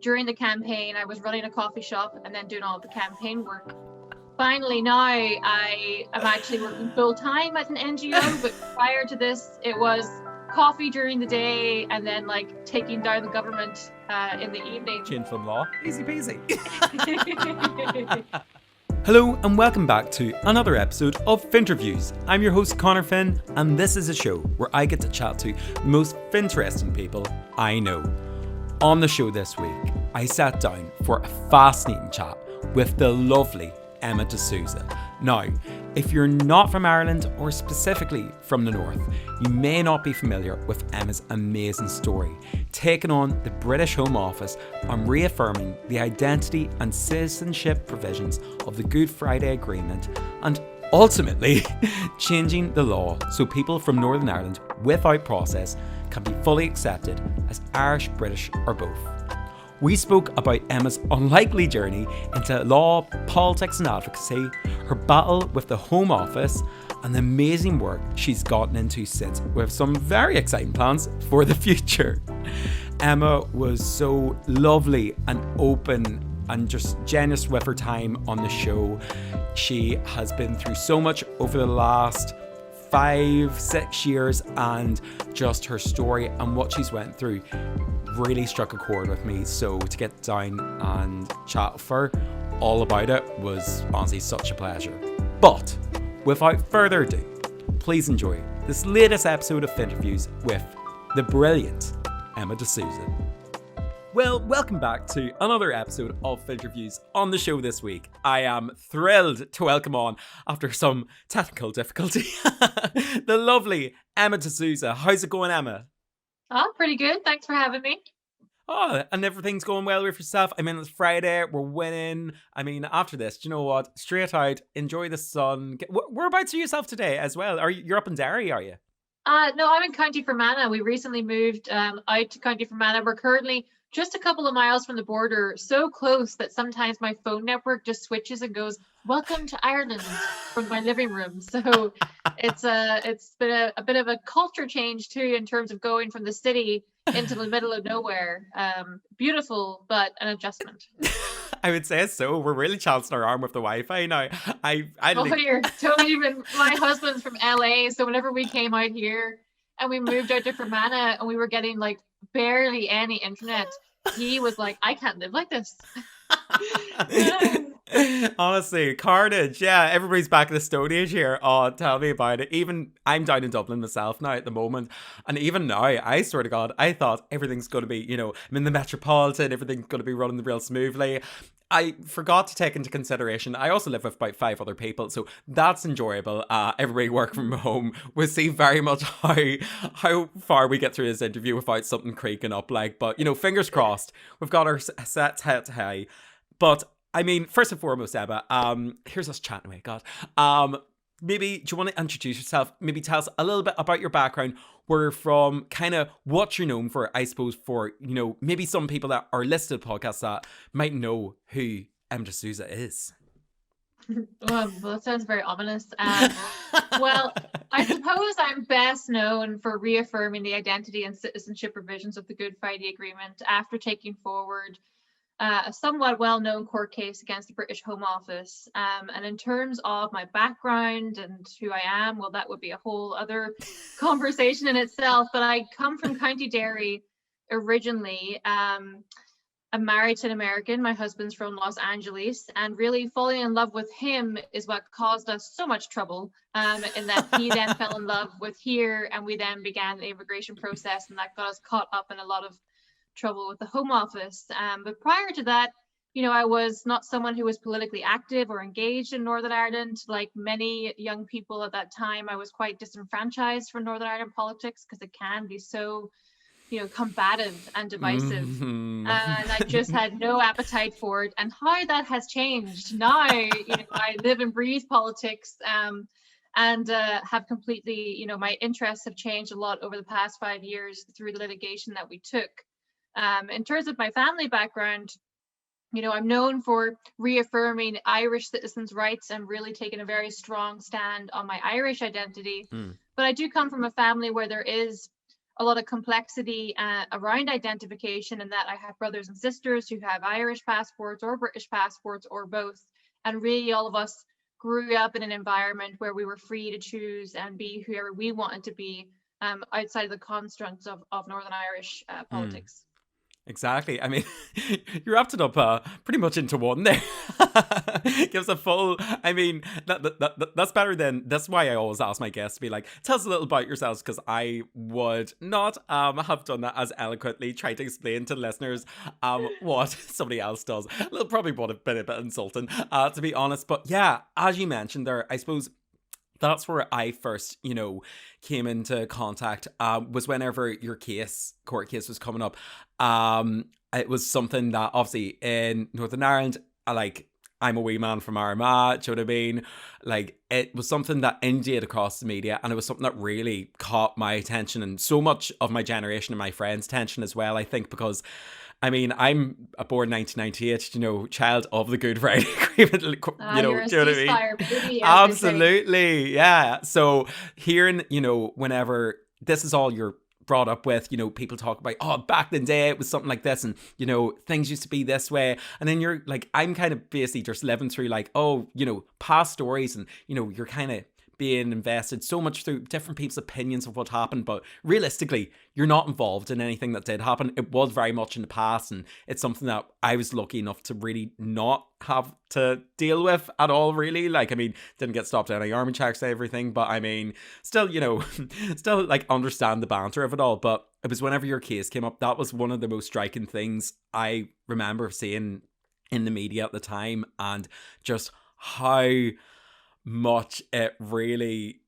during the campaign, I was running a coffee shop and then doing all of the campaign work. Finally, now I am actually working full time at an NGO, but prior to this, it was coffee during the day and then like taking down the government in the evening. Chin from law. Easy peasy. Hello and welcome back to another episode of Finnterviews. I'm your host Connor Finn, and this is a show where I get to chat to the most interesting people I know. On the show this week, I sat down for a fascinating chat with the lovely Emma DeSouza. Now, if you're not from Ireland or specifically from the North, you may not be familiar with Emma's amazing story, taking on the British Home Office and reaffirming the identity and citizenship provisions of the Good Friday Agreement, and ultimately changing the law so people from Northern Ireland without process can be fully accepted as Irish, British or both. We spoke about Emma's unlikely journey into law, politics and advocacy, her battle with the Home Office, and the amazing work she's gotten into since, with some very exciting plans for the future. Emma was so lovely and open and just generous with her time on the show. She has been through so much over the last 5-6 years, and just her story and what she's went through really struck a chord with me. So to get down and chat with her all about it was honestly such a pleasure. But without further ado, please enjoy this latest episode of Finnterviews with the brilliant Emma DeSouza. Well, welcome back to another episode of Finnterviews. On the show this week, I am thrilled to welcome on, after some technical difficulty, the lovely Emma DeSouza. How's it going, Emma? Oh, pretty good. Thanks for having me. Oh, and everything's going well with yourself. I mean, it's Friday, we're winning. I mean, after this, do you know what? Straight out, enjoy the sun. Whereabouts are yourself today as well? You're up in Derry, are you? No, I'm in County Fermanagh. We recently moved out to County Fermanagh. We're currently just a couple of miles from the border, so close that sometimes my phone network just switches and goes, "Welcome to Ireland," from my living room. So it's been a bit of a culture change too, in terms of going from the city into the middle of nowhere. Beautiful, but an adjustment. I would say so. We're really chancing our arm with the Wi-Fi now. Don't even. My husband's from LA, so whenever we came out here and we moved out to Fermanagh and we were getting like barely any internet, he was like, "I can't live like this." Honestly, carnage. Yeah, everybody's back in the Stone Age here. Oh, tell me about it. Even I'm down in Dublin myself now at the moment, and even now, I swear to God, I thought everything's going to be, I'm in the Metropolitan, everything's going to be running real smoothly. I forgot to take into consideration, I also live with about 5 other people, so that's enjoyable. Everybody work from home. We'll see very much how far we get through this interview without something creaking up, but fingers crossed. We've got our sets head to high. But I mean, first and foremost, Emma, here's us chatting away, God. Maybe, do you want to introduce yourself? Maybe tell us a little bit about your background, where you're from, kind of what you're known for, I suppose, for, maybe some people that are listed podcasts that might know who Emma DeSouza is. Well, that sounds very ominous. Well, I suppose I'm best known for reaffirming the identity and citizenship provisions of the Good Friday Agreement after taking forward a somewhat well-known court case against the British Home Office. And in terms of my background and who I am, well, that would be a whole other conversation in itself. But I come from County Derry originally. I'm married to an American. My husband's from Los Angeles, and really falling in love with him is what caused us so much trouble, in that he then fell in love with here, and we then began the immigration process, and that got us caught up in a lot of trouble with the Home Office. But prior to that, I was not someone who was politically active or engaged in Northern Ireland. Like many young people at that time, I was quite disenfranchised from Northern Ireland politics because it can be so, combative and divisive. Mm-hmm. And I just had no appetite for it. And how that has changed now, I live and breathe politics, and have completely, my interests have changed a lot over the past 5 years through the litigation that we took. In terms of my family background, I'm known for reaffirming Irish citizens' rights and really taking a very strong stand on my Irish identity. But I do come from a family where there is a lot of complexity around identification, in that I have brothers and sisters who have Irish passports or British passports or both. And really all of us grew up in an environment where we were free to choose and be whoever we wanted to be, outside of the constructs of Northern Irish politics. Exactly. I mean, you wrapped it up pretty much into one there. Gives a full. I mean, that's better than. That's why I always ask my guests to be like, tell us a little about yourselves, because I would not have done that as eloquently. Try to explain to the listeners what somebody else does. It probably would have been a bit insulting, to be honest. But yeah, as you mentioned there, I suppose that's where I first, came into contact, was whenever your court case was coming up. It was something that obviously in Northern Ireland, I'm a wee man from Armagh, do you know what I mean? Like, it was something that indicated across the media, and it was something that really caught my attention, and so much of my generation and my friends' attention as well, I think, because I mean, I'm a born 1998, child of the Good Friday Agreement, You're a do you know what I mean? ceasefire baby, Absolutely, yeah. So hearing, whenever this is all you're brought up with, people talk about, oh, back in the day it was something like this, and, things used to be this way. And then you're like, I'm kind of basically just living through like, oh, past stories, and, you're kind of being invested so much through different people's opinions of what happened, but realistically, you're not involved in anything that did happen. It was very much in the past, and it's something that I was lucky enough to really not have to deal with at all, really. Like, I mean, didn't get stopped at any army checks and everything, but I mean, still, still like understand the banter of it all. But it was whenever your case came up, that was one of the most striking things I remember seeing in the media at the time, and just how much it really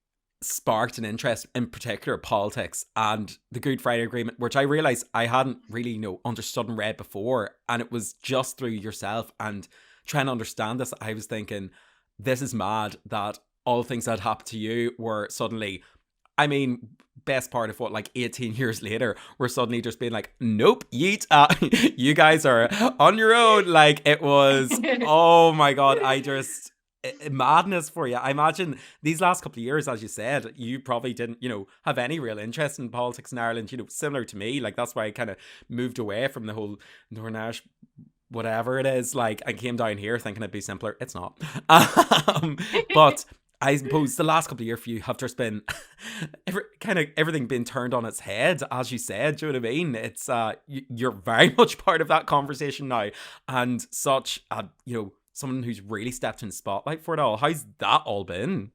sparked an interest in particular politics and the Good Friday Agreement, which I realised I hadn't really understood and read before. And it was just through yourself and trying to understand this, I was thinking, this is mad that all the things that happened to you were suddenly, I mean, best part of what, like 18 years later, we're suddenly just being like, nope, yeet, you guys are on your own. Like, it was, oh my God, madness for you. I imagine these last couple of years, as you said, you probably didn't, have any real interest in politics in Ireland, similar to me. Like, that's why I kind of moved away from the whole Northern Irish, whatever it is. Like, I came down here thinking it'd be simpler. It's not. But I suppose the last couple of years for you have just been everything being turned on its head, as you said. Do you know what I mean? It's you're very much part of that conversation now, and such a someone who's really stepped in the spotlight for it all. How's that all been?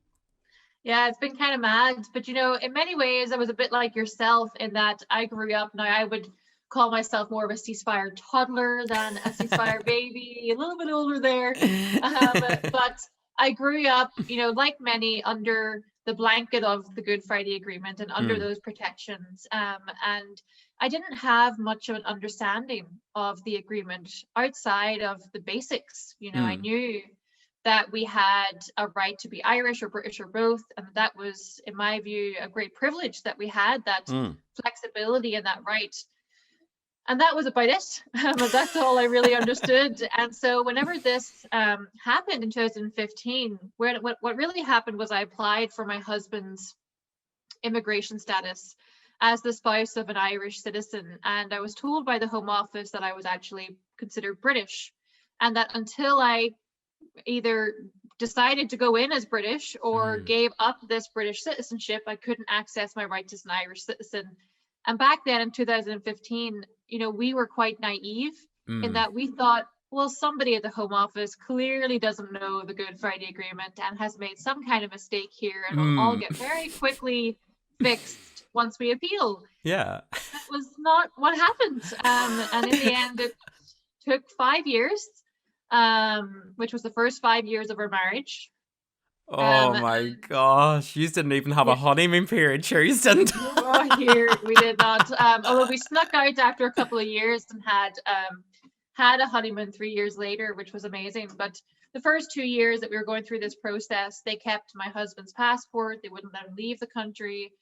Yeah, it's been kind of mad, but in many ways I was a bit like yourself in that I grew up. Now I would call myself more of a ceasefire toddler than a ceasefire baby, a little bit older there. But I grew up, like many, under the blanket of the Good Friday Agreement and under those protections. And I didn't have much of an understanding of the agreement outside of the basics. I knew that we had a right to be Irish or British or both. And that was, in my view, a great privilege that we had that flexibility and that right. And that was about it. But that's all I really understood. And so whenever this happened in 2015, what really happened was I applied for my husband's immigration status as the spouse of an Irish citizen. And I was told by the Home Office that I was actually considered British, and that until I either decided to go in as British or gave up this British citizenship, I couldn't access my rights as an Irish citizen. And back then in 2015, we were quite naive in that we thought, well, somebody at the Home Office clearly doesn't know the Good Friday Agreement and has made some kind of mistake here, and will all get very quickly fixed once we appeal. Yeah. That was not what happened. And in the end, it took 5 years, which was the first 5 years of our marriage. Oh my gosh, you didn't even have a honeymoon period, sure you didn't. Here we did not. Although we snuck out after a couple of years and had a honeymoon 3 years later, which was amazing. But the first 2 years that we were going through this process, they kept my husband's passport. They wouldn't let him leave the country.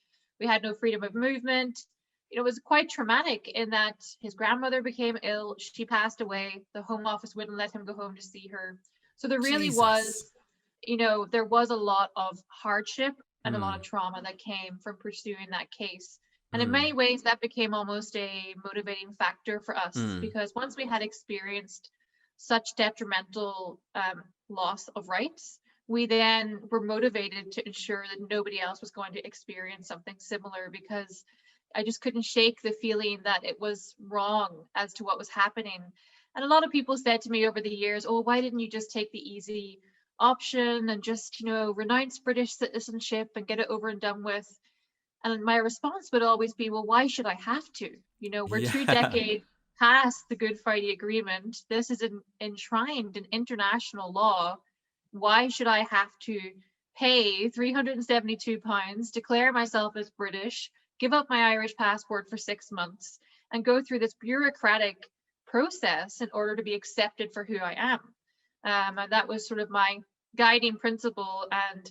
We had no freedom of movement. It was quite traumatic in that his grandmother became ill. She passed away. The Home Office wouldn't let him go home to see her. So there really was, there was a lot of hardship and a lot of trauma that came from pursuing that case. And in many ways, that became almost a motivating factor for us, Mm. because once we had experienced such detrimental loss of rights, we then were motivated to ensure that nobody else was going to experience something similar, because I just couldn't shake the feeling that it was wrong as to what was happening. And a lot of people said to me over the years, oh, why didn't you just take the easy option and just, renounce British citizenship and get it over and done with? And my response would always be, well, why should I have to? We're 2 Yeah. decades past the Good Friday Agreement. This is enshrined in international law. Why should I have to pay £372, declare myself as British, give up my Irish passport for 6 months, and go through this bureaucratic process in order to be accepted for who I am? And that was sort of my guiding principle. And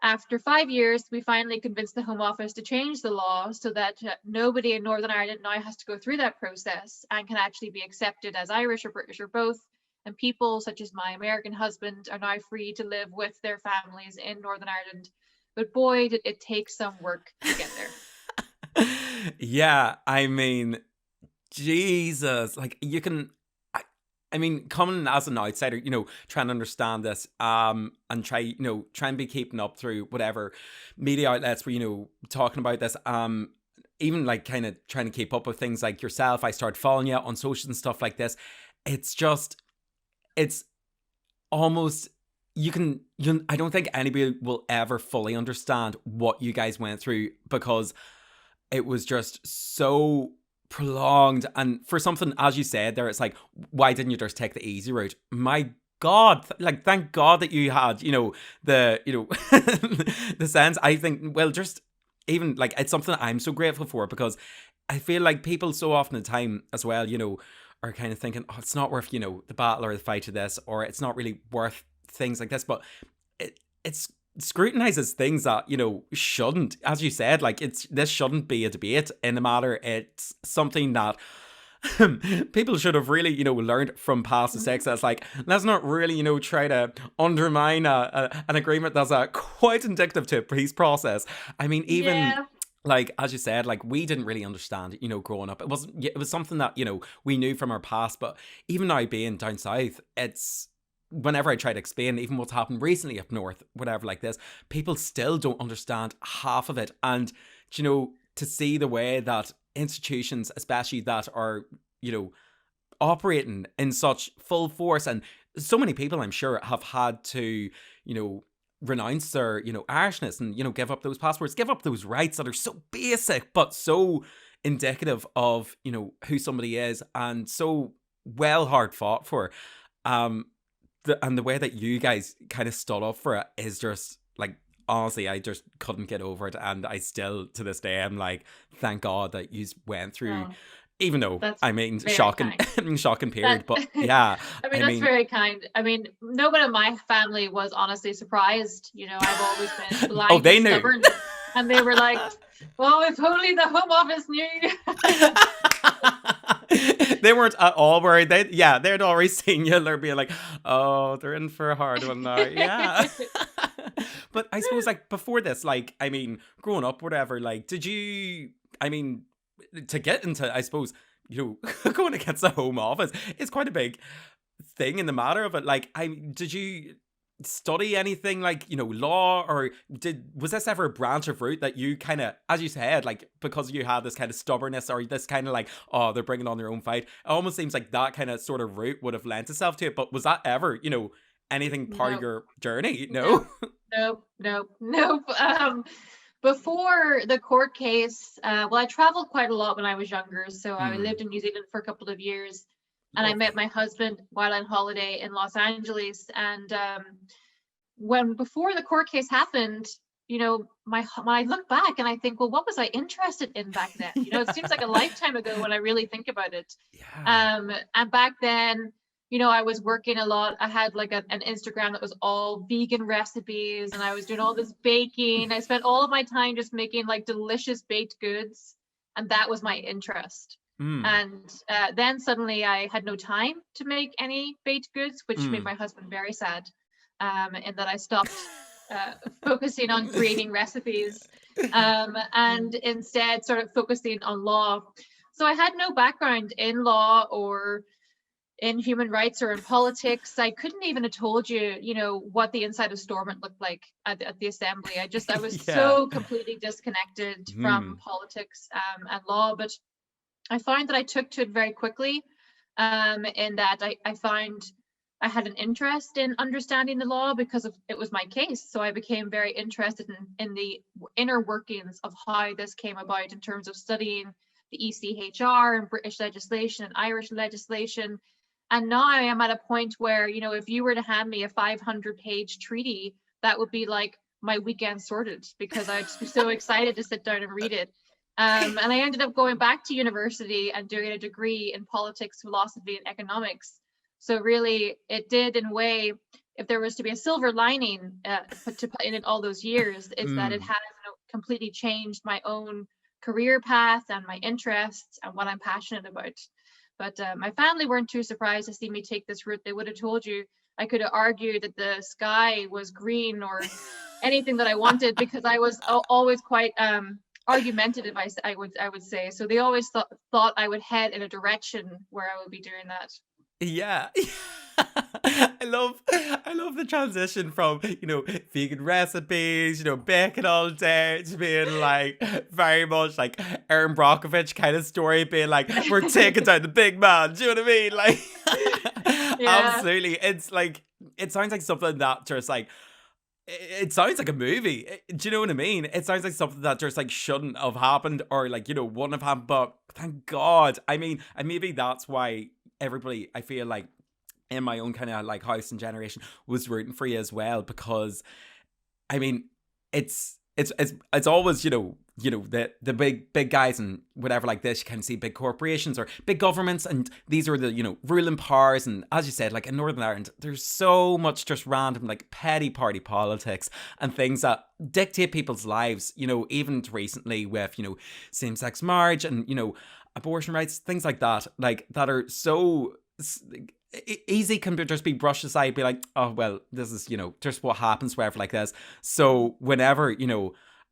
after 5 years, we finally convinced the Home Office to change the law so that nobody in Northern Ireland now has to go through that process and can actually be accepted as Irish or British or both. And people such as my American husband are now free to live with their families in Northern Ireland. But boy, did it take some work to get there. Yeah, I mean, Jesus, like you can. I mean, coming as an outsider, trying to understand this, and try and be keeping up through whatever media outlets were, talking about this, even like kind of trying to keep up with things like yourself. I started following you on socials and stuff like this. It's almost, I don't think anybody will ever fully understand what you guys went through, because it was just so prolonged. And for something, as you said there, it's like, why didn't you just take the easy route? My God, like, thank God that you had, the the sense. I think, well, just even like, it's something that I'm so grateful for, because I feel like people so often at the time as well, are kind of thinking, oh, it's not worth, the battle or the fight of this, or it's not really worth things like this. But it's scrutinizes things that shouldn't, as you said, like, this shouldn't be a debate in the matter. It's something that people should have really learned from past mistakes. That's like, let's not really try to undermine an agreement that's quite indicative to a peace process. I mean, even Yeah. like, as you said, like, we didn't really understand growing up. It was something that we knew from our past. But even now, being down south, it's, whenever I try to explain even what's happened recently up north, whatever like this, people still don't understand half of it. And to see the way that institutions, especially that are operating in such full force, and so many people, I'm sure, have had to renounce their Irishness and give up those passports, give up those rights that are so basic but so indicative of who somebody is, and so well hard fought for. And the way that you guys kind of stood up for it is just like, honestly, I just couldn't get over it. And I still, to this day, I'm like, thank God that you went through, Oh, even though, that's I mean, very shocking, kind. shocking period. That, But yeah, I mean, I that's mean, very kind. I mean, no one in my family was honestly surprised. I've always been oh, blind they and knew. stubborn. And they were like, well, if only the Home Office knew. They weren't at all worried. They'd already seen you. They're being like, oh, they're in for a hard one now. Yeah. But I suppose, like, before this, like, I mean, growing up, whatever, like, did you, I mean, to get into, I suppose, going against the Home Office is quite a big thing in the matter of it. Like, did you study anything like law, or was this ever a branch of route that you kind of, as you said, like, because you had this kind of stubbornness, or this kind of like, oh, they're bringing on their own fight, it almost seems like that kind of sort of route would have lent itself to it? But was that ever anything part of No, your journey? no, No. nope. Before the court case, well, I traveled quite a lot when I was younger. So I lived in New Zealand for a couple of years, and I met Lovely. my husband while on holiday in Los Angeles. And before the court case happened, when I look back and I think, well, what was I interested in back then? It seems like a lifetime ago when I really think about it. Yeah. And back then, I was working a lot. I had like an Instagram that was all vegan recipes, and I was doing all this baking. I spent all of my time just making like delicious baked goods, and that was my interest. Mm. And then suddenly I had no time to make any baked goods, which made Mm. my husband very sad. And that I stopped focusing on creating recipes, and instead sort of focusing on law. So I had no background in law or in human rights or in politics. I couldn't even have told you, what the inside of Stormont looked like at the assembly. I was Yeah. so completely disconnected from politics and law. But I found that I took to it very quickly, in that I found I had an interest in understanding the law because it was my case. So I became very interested in the inner workings of how this came about in terms of studying the ECHR and British legislation and Irish legislation. And now I am at a point where, if you were to hand me a 500-page treaty, that would be like my weekend sorted, because I'd just be so excited to sit down and read it. And I ended up going back to university and doing a degree in politics, philosophy, and economics. So really, it did, in a way, if there was to be a silver lining to put in it all those years, it's that it has completely changed my own career path and my interests and what I'm passionate about. But my family weren't too surprised to see me take this route. They would have told you I could have argued that the sky was green or anything that I wanted, because I was always quite argumentative, I would say. So they always thought I would head in a direction where I would be doing that. Yeah. I love the transition from, vegan recipes, baking all day, to being like very much like Erin Brockovich kind of story, being like, we're taking down the big man. Do you know what I mean? Like, Yeah. absolutely. It's like, it sounds like something that just like, it sounds like a movie. Do you know what I mean? It sounds like something that just like shouldn't have happened, or like, wouldn't have happened, but thank God. I mean, and maybe that's why everybody, I feel like, in my own kind of like house and generation, was rooting for you as well, because I mean, it's always, the big guys and whatever like this. You kind of see big corporations or big governments, and these are the ruling powers. And as you said, like in Northern Ireland, there's so much just random like petty party politics and things that dictate people's lives. Even recently with same-sex marriage and abortion rights, things like that are so easy, can just be brushed aside, be like, oh well, this is just what happens wherever like this. So whenever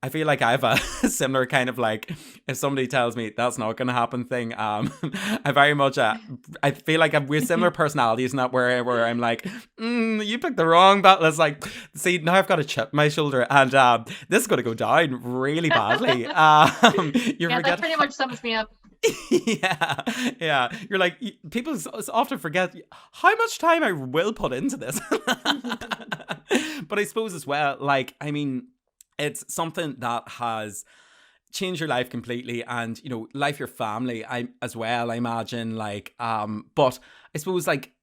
I feel like I have a similar kind of like, if somebody tells me that's not going to happen thing, I very much I feel like we're similar personalities in that, where I'm like, you picked the wrong battle. It's like, see, now I've got a chip on my shoulder, and this is going to go down really badly. That pretty much sums me up. yeah. You're like, people often forget how much time I will put into this. But I suppose as well, like, I mean, it's something that has changed your life completely, and life your family as well, I imagine, like, but I suppose, like,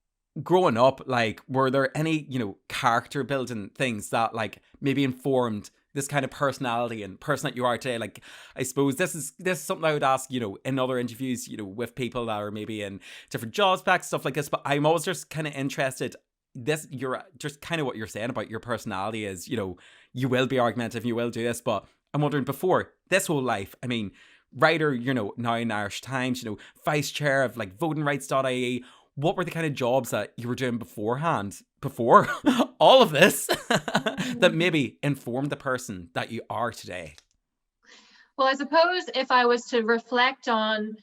growing up, like, were there any character building things that like maybe informed this kind of personality and person that you are today? Like, I suppose this is something I would ask, in other interviews, with people that are maybe in different job specs, stuff like this. But I'm always just kind of interested. You're just kind of what you're saying about your personality is, you will be argumentative, you will do this. But I'm wondering, before this whole life, I mean, writer, now in Irish Times, vice chair of like VotingRights.ie. What were the kind of jobs that you were doing beforehand, before all of this, that maybe informed the person that you are today? Well, I suppose if I was to reflect on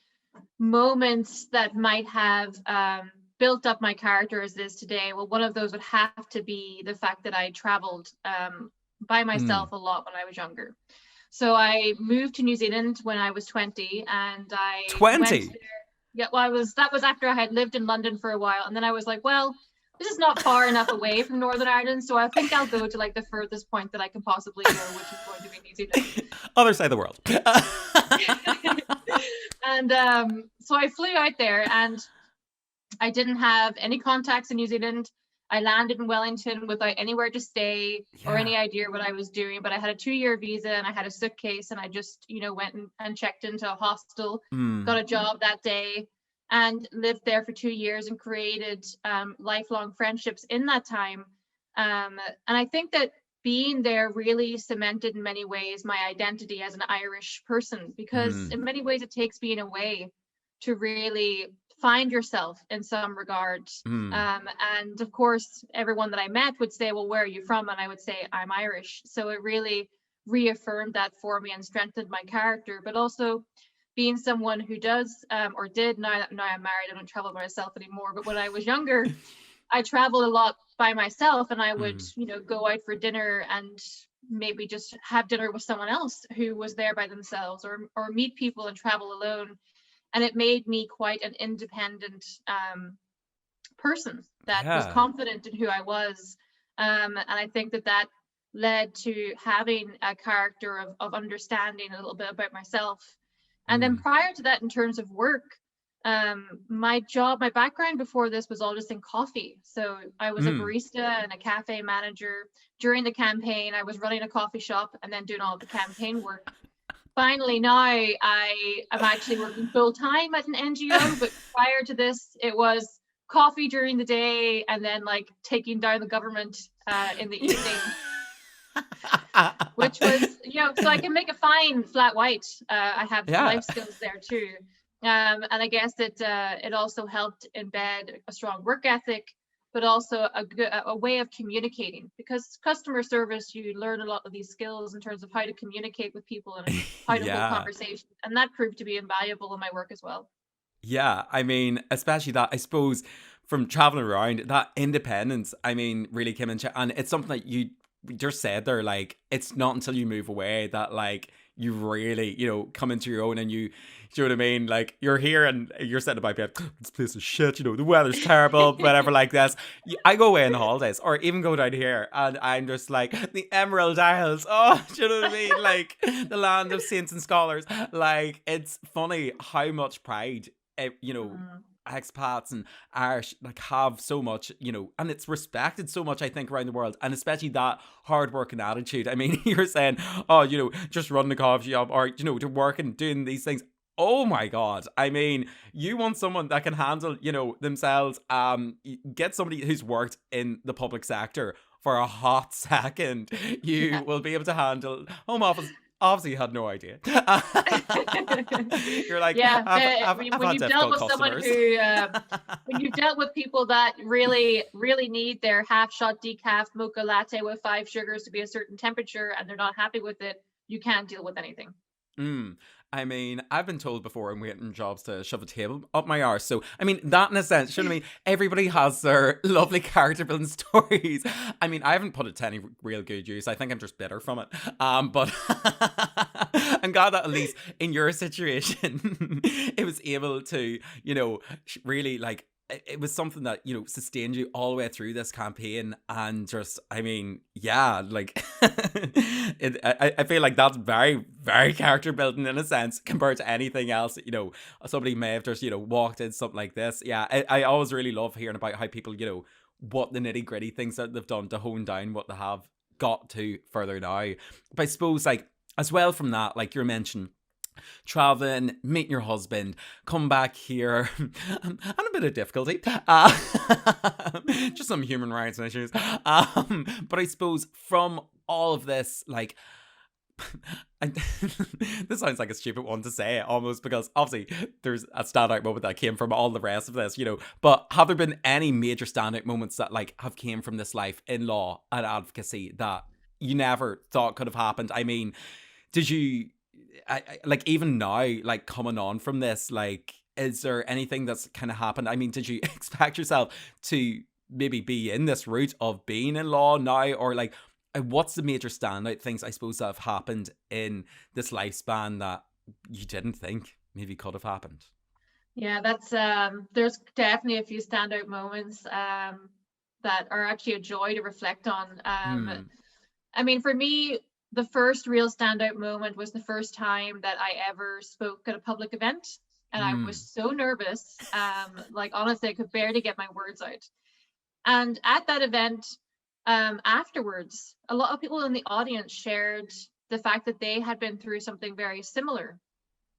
moments that might have built up my character as it is today, well, one of those would have to be the fact that I traveled by myself a lot when I was younger. So I moved to New Zealand when I was 20, and I 20? Yeah, well, that was after I had lived in London for a while, and then I was like, well, this is not far enough away from Northern Ireland, so I think I'll go to like the furthest point that I can possibly go, which is going to be New Zealand. Other side of the world. And so I flew out there, and I didn't have any contacts in New Zealand. I landed in Wellington without anywhere to stay or any idea what I was doing, but I had a 2-year visa and I had a suitcase, and I just, went and checked into a hostel, got a job that day, and lived there for 2 years and created lifelong friendships in that time. And I think that being there really cemented in many ways my identity as an Irish person, because in many ways it takes being away to really find yourself in some regard. And of course, everyone that I met would say, well, where are you from? And I would say, I'm Irish. So it really reaffirmed that for me and strengthened my character. But also being someone who does or did, now I'm married, I don't travel by myself anymore. But when I was younger, I traveled a lot by myself, and I would, go out for dinner and maybe just have dinner with someone else who was there by themselves, or meet people and travel alone. And it made me quite an independent person that was confident in who I was. And I think that led to having a character of understanding a little bit about myself. And then prior to that, in terms of work, my background before this was all just in coffee. So I was a barista and a cafe manager. During the campaign, I was running a coffee shop and then doing all the campaign work. Finally, now I'm actually working full time at an NGO, but prior to this, it was coffee during the day and then like taking down the government in the evening. Which was, so I can make a fine flat white. I have life skills there too. And I guess it also helped embed a strong work ethic, but also a way of communicating, because customer service, you learn a lot of these skills in terms of how to communicate with people and how to hold conversations. And that proved to be invaluable in my work as well. Yeah, I mean, especially that, I suppose, from traveling around, that independence, I mean, really came into, and it's something that you just said there, like, it's not until you move away that, like, you really, come into your own, and you know what I mean? Like, you're here and you're sitting about being like, this place is shit, the weather's terrible, whatever like this. I go away on holidays, or even go down here, and I'm just like, the Emerald Isles, oh, do you know what I mean? Like, the land of saints and scholars. Like, it's funny how much pride, expats and Irish like have so much, and it's respected so much, I think, around the world, and especially that hard working attitude. I mean, you're saying, oh, just running a coffee shop, or to work and doing these things. Oh my God. I mean, you want someone that can handle, themselves. Get somebody who's worked in the public sector for a hot second. You will be able to handle home office. Obviously, you had no idea. You're like, when you've dealt with someone who, when you've dealt with people that really, really need their half-shot decaf mocha latte with 5 sugars to be a certain temperature, and they're not happy with it, you can't deal with anything. I mean, I've been told before I'm waiting jobs to shove a table up my arse. So, I mean, that in a sense, you know what I mean? Everybody has their lovely character building stories. I mean, I haven't put it to any real good use. I think I'm just bitter from it. But I'm glad that at least in your situation, it was able to, really like, it was something that, sustained you all the way through this campaign. And just, I mean, yeah, like, I feel like that's very, very character building in a sense compared to anything else. Somebody may have just, walked in something like this. Yeah, I always really love hearing about how people, what the nitty gritty things that they've done to hone down what they have got to further now. But I suppose, like, as well from that, like you're mentioning, traveling, meeting your husband, come back here, and a bit of difficulty, just some human rights issues. But I suppose from all of this, like, this sounds like a stupid one to say almost, because obviously there's a standout moment that came from all the rest of this, but have there been any major standout moments that like have came from this life in law and advocacy that you never thought could have happened? I mean, did you like, even now, like, coming on from this, like, is there anything that's kind of happened? I mean, did you expect yourself to maybe be in this route of being in law now, or like, what's the major standout things, I suppose, that have happened in this lifespan that you didn't think maybe could have happened? Yeah, that's there's definitely a few standout moments that are actually a joy to reflect on. I mean, for me, the first real standout moment was the first time that I ever spoke at a public event. And I was so nervous. Like, honestly, I could barely get my words out. And at that event, afterwards, a lot of people in the audience shared the fact that they had been through something very similar.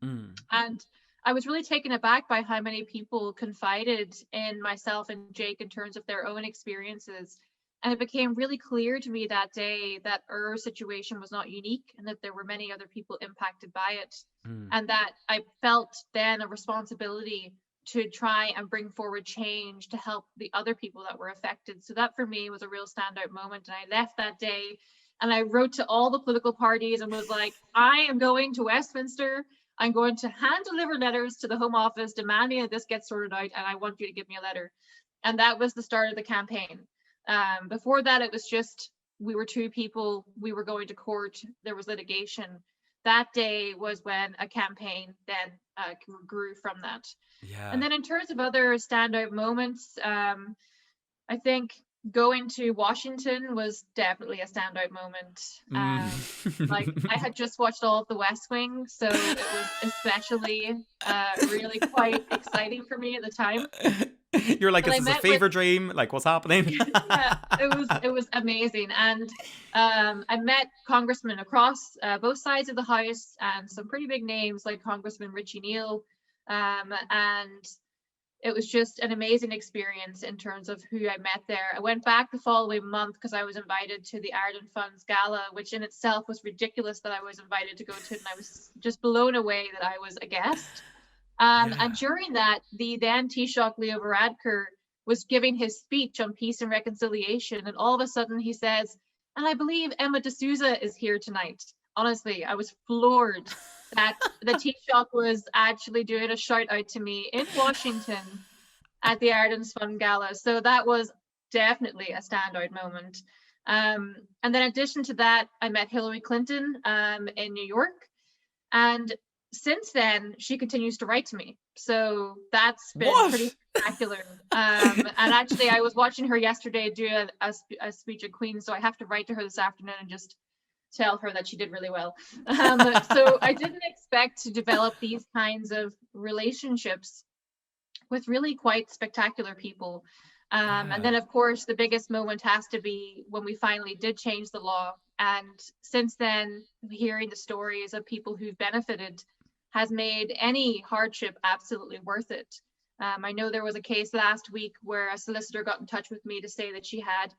And I was really taken aback by how many people confided in myself and Jake in terms of their own experiences. And it became really clear to me that day that our situation was not unique, and that there were many other people impacted by it. And that I felt then a responsibility to try and bring forward change to help the other people that were affected. So that for me was a real standout moment. And I left that day and I wrote to all the political parties and was like, I am going to Westminster. I'm going to hand deliver letters to the Home Office demanding that this gets sorted out, and I want you to give me a letter. And that was the start of the campaign. Before that, it was just, we were two people, we were going to court, there was litigation. That day was when a campaign then grew from that. Yeah. And then in terms of other standout moments, I think going to Washington was definitely a standout moment. Like I had just watched all of The West Wing, so it was especially really quite exciting for me at the time. You're like, But is this a fever dream? Like, what's happening? Yeah, it was amazing. And I met congressmen across both sides of the House and some pretty big names like Congressman Richie Neal. And it was just an amazing experience in terms of who I met there. I went back the following month because I was invited to the Ireland Funds Gala, which in itself was ridiculous that I was invited to go to, and I was just blown away that I was a guest. And during that, the then Taoiseach Leo Varadkar was giving his speech on peace and reconciliation, and all of a sudden he says, and I believe Emma DeSouza is here tonight. Honestly, I was floored that the Taoiseach was actually doing a shout out to me in Washington at the Ireland Fund Gala. So that was definitely a standout moment. And then in addition to that, I met Hillary Clinton in New York. And since then, she continues to write to me. So that's been pretty spectacular. And actually, I was watching her yesterday do a speech at Queen's, so I have to write to her this afternoon and just tell her that she did really well. So I didn't expect to develop these kinds of relationships with really quite spectacular people. And then, of course, the biggest moment has to be when we finally did change the law. And since then, hearing the stories of people who've benefited has made any hardship absolutely worth it. I know there was a case last week where a solicitor got in touch with me to say that she had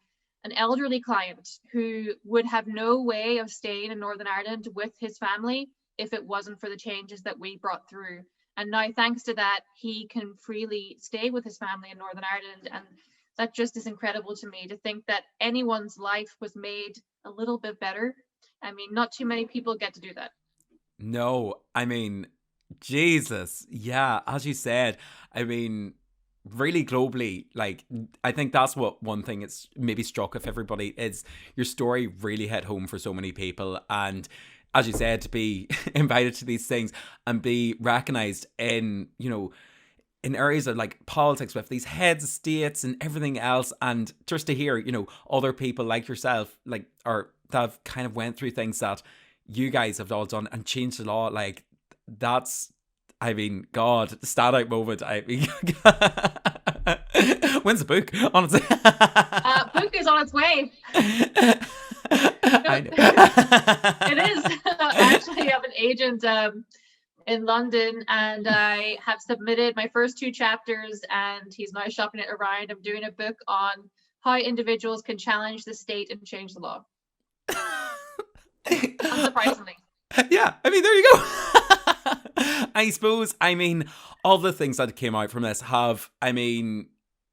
an elderly client who would have no way of staying in Northern Ireland with his family if it wasn't for the changes that we brought through. And now, thanks to that, he can freely stay with his family in Northern Ireland. And that just is incredible to me to think that anyone's life was made a little bit better. I mean, not too many people get to do that. No, I mean, Jesus. Yeah, as you said, I mean, really globally, like, I think that's what one thing it's maybe struck with everybody is your story really hit home for so many people. And as you said, to be invited to these things and be recognized in, you know, in areas of like politics with these heads of states and everything else, and just to hear, you know, other people like yourself, like, or that have kind of went through things that you guys have all done and changed the law, like, that's, I mean, God, the standout moment. I mean, when's the book? Honestly, book is on its way. I know. It is. I actually have an agent in London, and I have submitted my first 2 chapters, and he's now shopping it around. I'm doing a book on how individuals can challenge the state and change the law. Unsurprisingly. Yeah, I mean, there you go. I suppose, I mean, all the things that came out from this have, I mean,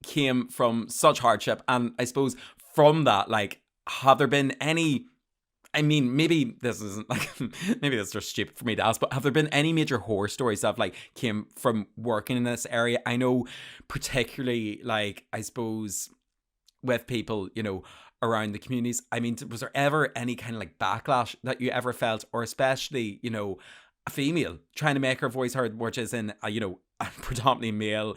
came from such hardship. And I suppose from that, like, have there been any, I mean, maybe this isn't like, maybe that's just stupid for me to ask, but have there been any major horror stories that have like came from working in this area? I know particularly, like, I suppose with people, you know, around the communities. I mean, was there ever any kind of like backlash that you ever felt, or especially, you know, a female trying to make her voice heard, which is in a, you know, a predominantly male,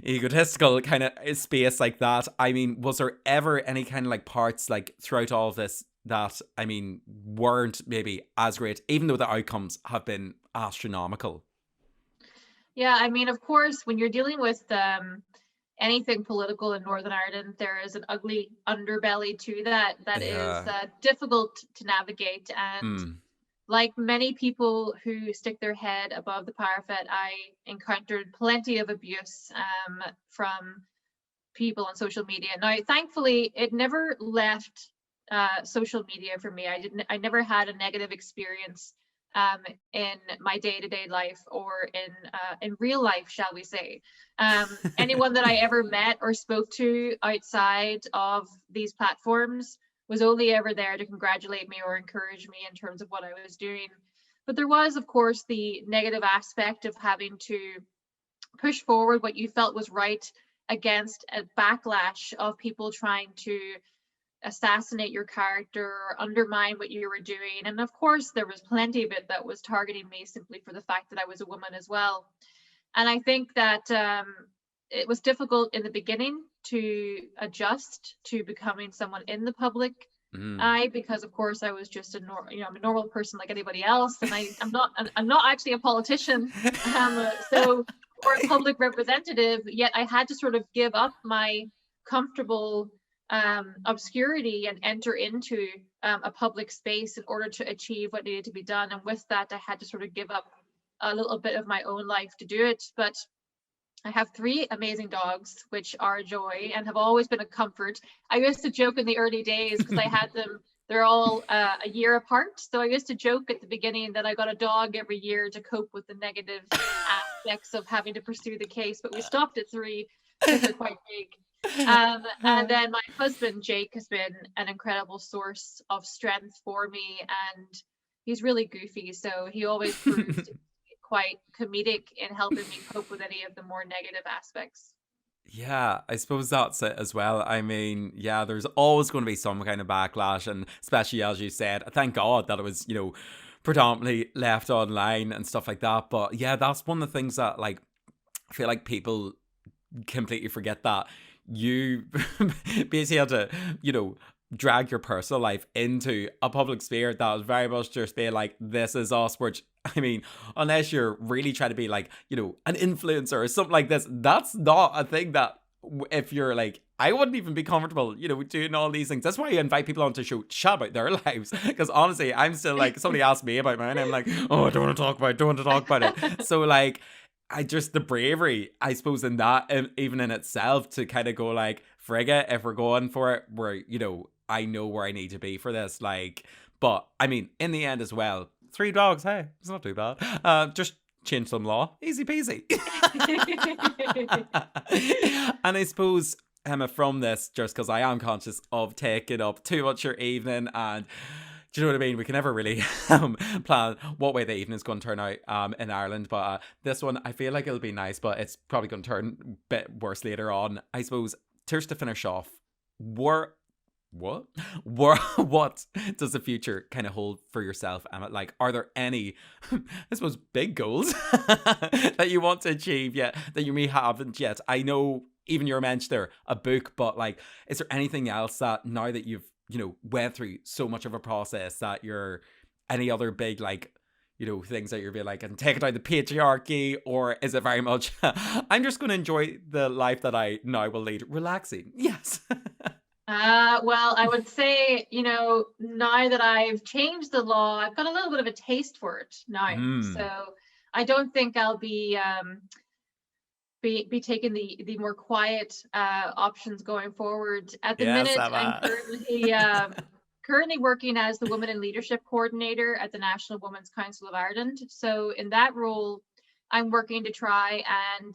egotistical kind of space like that? I mean, was there ever any kind of like parts like throughout all of this that, I mean, weren't maybe as great, even though the outcomes have been astronomical? Yeah, I mean, of course, when you're dealing with anything political in Northern Ireland, there is an ugly underbelly to that is difficult to navigate. And like many people who stick their head above the parapet, I encountered plenty of abuse from people on social media. Now, thankfully, it never left social media for me. I never had a negative experience in my day-to-day life, or in real life, shall we say. Anyone that I ever met or spoke to outside of these platforms was only ever there to congratulate me or encourage me in terms of what I was doing. But there was, of course, the negative aspect of having to push forward what you felt was right against a backlash of people trying to assassinate your character or undermine what you were doing. And of course, there was plenty of it that was targeting me simply for the fact that I was a woman as well. And I think that it was difficult in the beginning to adjust to becoming someone in the public eye, because of course I was just I'm a normal person like anybody else, and I'm not actually a politician, so or a public representative. Yet I had to sort of give up my comfortable obscurity and enter into a public space in order to achieve what needed to be done. And with that, I had to sort of give up a little bit of my own life to do it. But I have 3 amazing dogs, which are a joy and have always been a comfort. I used to joke in the early days, because I had them, they're all a year apart. So I used to joke at the beginning that I got a dog every year to cope with the negative aspects of having to pursue the case. But we stopped at 3 because they're quite big. And then my husband, Jake, has been an incredible source of strength for me. And he's really goofy, so he always proves to quite comedic in helping me cope with any of the more negative aspects. Yeah, I suppose that's it as well. I mean, yeah, there's always going to be some kind of backlash, and especially as you said, thank God that it was, predominantly left online and stuff like that. But yeah, that's one of the things that, like, I feel like people completely forget, that you basically had to, drag your personal life into a public sphere that was very much just being like, this is us, which, I mean, unless you're really trying to be like, an influencer or something like this, that's not a thing that, if you're like, I wouldn't even be comfortable, doing all these things. That's why I invite people on to show chat about their lives. Because honestly, I'm still like, somebody asked me about mine, I'm like, oh, I don't want to talk about it. So like, the bravery, I suppose, in that, even in itself, to kind of go like, frig it, if we're going for it, we're, I know where I need to be for this. Like, but I mean, in the end as well, 3 dogs, hey, it's not too bad. Just change some law, easy peasy. And I suppose, Emma, from this, just because I am conscious of taking up too much your evening, and do you know what I mean? We can never really plan what way the evening's going to turn out in Ireland. But this one, I feel like it'll be nice, but it's probably going to turn a bit worse later on. I suppose, just to finish off, what does the future kind of hold for yourself, Emma? Like, are there any, I suppose, big goals that you want to achieve yet, that you may haven't yet? I know even you mentioned there a book, but like, is there anything else that, now that you've went through so much of a process, that you're, any other big, like, things that you're being like, and take it out the patriarchy? Or is it very much, I'm just going to enjoy the life that I now will lead, relaxing? Yes. Well, I would say, now that I've changed the law, I've got a little bit of a taste for it now. So I don't think I'll be taking the more quiet options going forward. At the minute, I'm currently working as the Women in Leadership Coordinator at the National Women's Council of Ireland. So in that role, I'm working to try and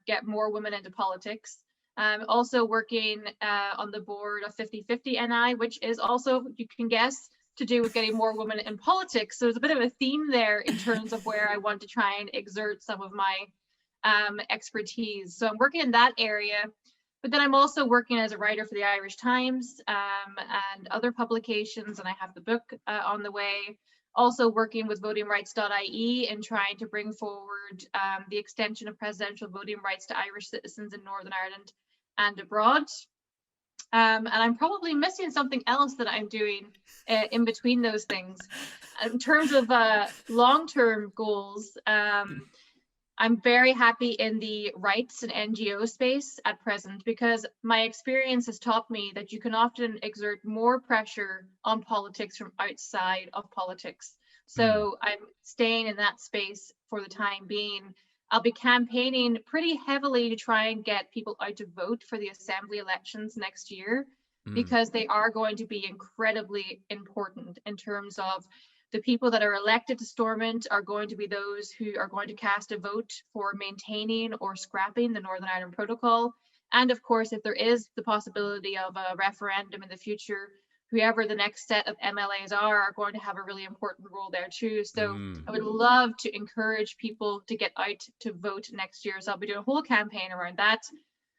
get more women into politics. I'm also working on the board of 50/50 NI, which is also, you can guess, to do with getting more women in politics. So there's a bit of a theme there in terms of where I want to try and exert some of my expertise. So I'm working in that area, but then I'm also working as a writer for the Irish Times and other publications, and I have the book on the way. Also working with VotingRights.ie and trying to bring forward the extension of presidential voting rights to Irish citizens in Northern Ireland and abroad. And I'm probably missing something else that I'm doing in between those things. In terms of long-term goals, I'm very happy in the rights and NGO space at present, because my experience has taught me that you can often exert more pressure on politics from outside of politics. So I'm staying in that space for the time being. I'll be campaigning pretty heavily to try and get people out to vote for the assembly elections next year, because they are going to be incredibly important in terms of The people that are elected to Stormont are going to be those who are going to cast a vote for maintaining or scrapping the Northern Ireland Protocol. And of course, if there is the possibility of a referendum in the future, whoever the next set of MLAs are going to have a really important role there too. So I would love to encourage people to get out to vote next year. So I'll be doing a whole campaign around that.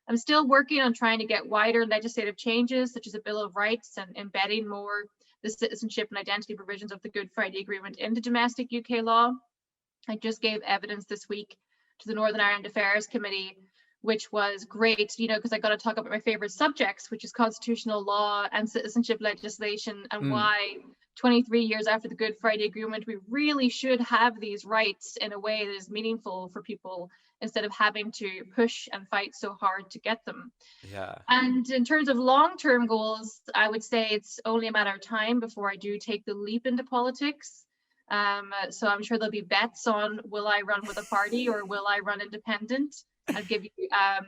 I'm still working on trying to get wider legislative changes, such as a Bill of Rights and embedding more the citizenship and identity provisions of the Good Friday Agreement into domestic UK law. I just gave evidence this week to the Northern Ireland Affairs Committee, which was great, because I got to talk about my favorite subjects, which is constitutional law and citizenship legislation, and why 23 years after the Good Friday Agreement, we really should have these rights in a way that is meaningful for people instead of having to push and fight so hard to get them. Yeah. And in terms of long-term goals, I would say it's only a matter of time before I do take the leap into politics. So I'm sure there'll be bets on, will I run with a party or will I run independent? I'll give you, I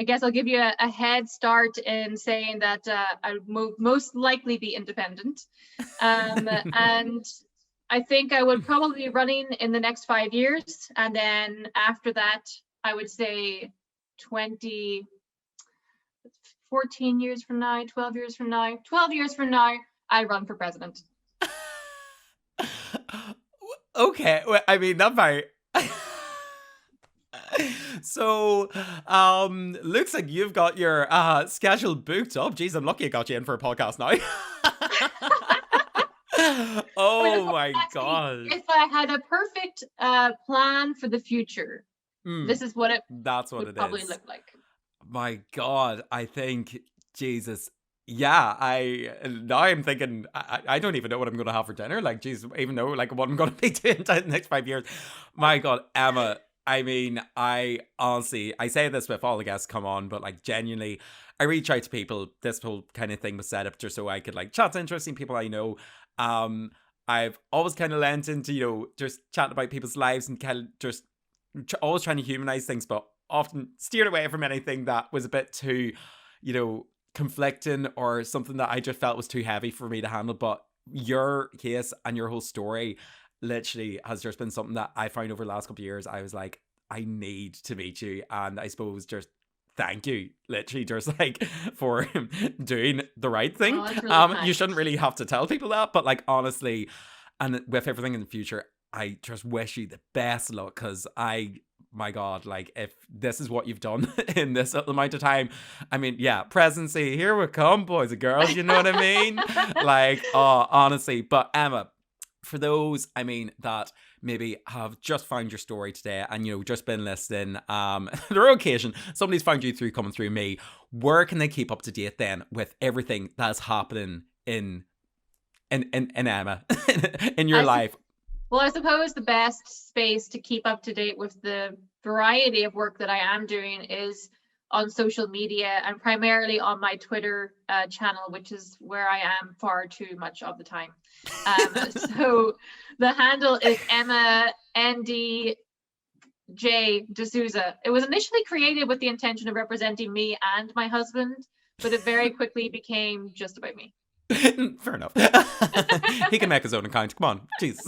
guess I'll give you a head start in saying that I will most likely be independent. And I think I would probably be running in the next 5 years. And then after that, I would say 14 years from now, 12 years from now, I run for president. Okay. Well, I mean, that might... So, looks like you've got your schedule booked up. Jeez, I'm lucky I got you in for a podcast now. Oh my God. If I had a perfect plan for the future, this is what that's what would it probably is. look like. My God, I think, Jesus. Yeah, I'm thinking, I don't even know what I'm going to have for dinner. Like, geez, even know like what I'm going to be doing in the next 5 years. My God, Emma, I mean, I honestly, I say this with all the guests come on, but like genuinely, I reach out to people. This whole kind of thing was set up just so I could like chat to interesting people I know. I've always kind of lent into, just chatting about people's lives and kind of just always trying to humanize things, but often steered away from anything that was a bit too, conflicting or something that I just felt was too heavy for me to handle. But your case and your whole story literally has just been something that I found over the last couple of years. I was like, I need to meet you. And I suppose just thank you, literally, just like for doing the right thing. Oh, that's really nice. You shouldn't really have to tell people that, but like honestly, and with everything in the future, I just wish you the best luck, because my God, like if this is what you've done in this amount of time, I mean, yeah, presidency, here we come, boys and girls, you know what I mean? Like, oh, honestly. But Emma, for those, I mean, that maybe have just found your story today and, just been listening, their occasion, somebody's found you coming through me, where can they keep up to date then with everything that's happening in Emma, in your life? Well, I suppose the best space to keep up to date with the variety of work that I am doing is on social media, and primarily on my Twitter channel, which is where I am far too much of the time. So the handle is Emma ND J DeSouza. It was initially created with the intention of representing me and my husband, but it very quickly became just about me. Fair enough. He can make his own account. Come on, jeez.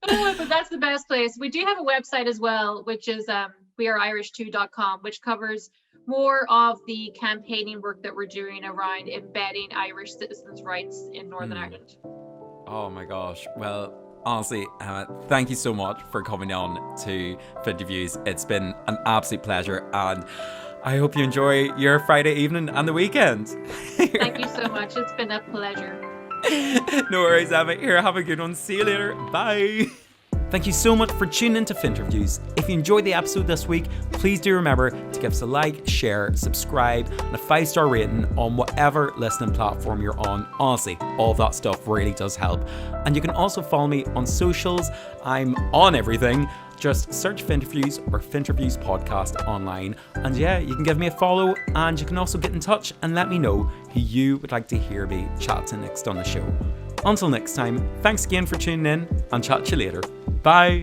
But that's the best place. We do have a website as well, which is weareirish2.com, which covers more of the campaigning work that we're doing around embedding Irish citizens' rights in Northern Ireland. Oh my gosh. Well, honestly, thank you so much for coming on to Finnterviews. It's been an absolute pleasure, and I hope you enjoy your Friday evening and the weekend. Thank you so much. It's been a pleasure. No worries, Emma. Here, have a good one. See you later. Bye. Thank you so much for tuning into Finnterviews. If you enjoyed the episode this week, please do remember to give us a like, share, subscribe, and a 5-star rating on whatever listening platform you're on. Honestly, all that stuff really does help. And you can also follow me on socials. I'm on everything. Just search Finnterviews or Finnterviews podcast online. And yeah, you can give me a follow, and you can also get in touch and let me know who you would like to hear me chat to next on the show. Until next time, thanks again for tuning in, and chat to you later. Bye.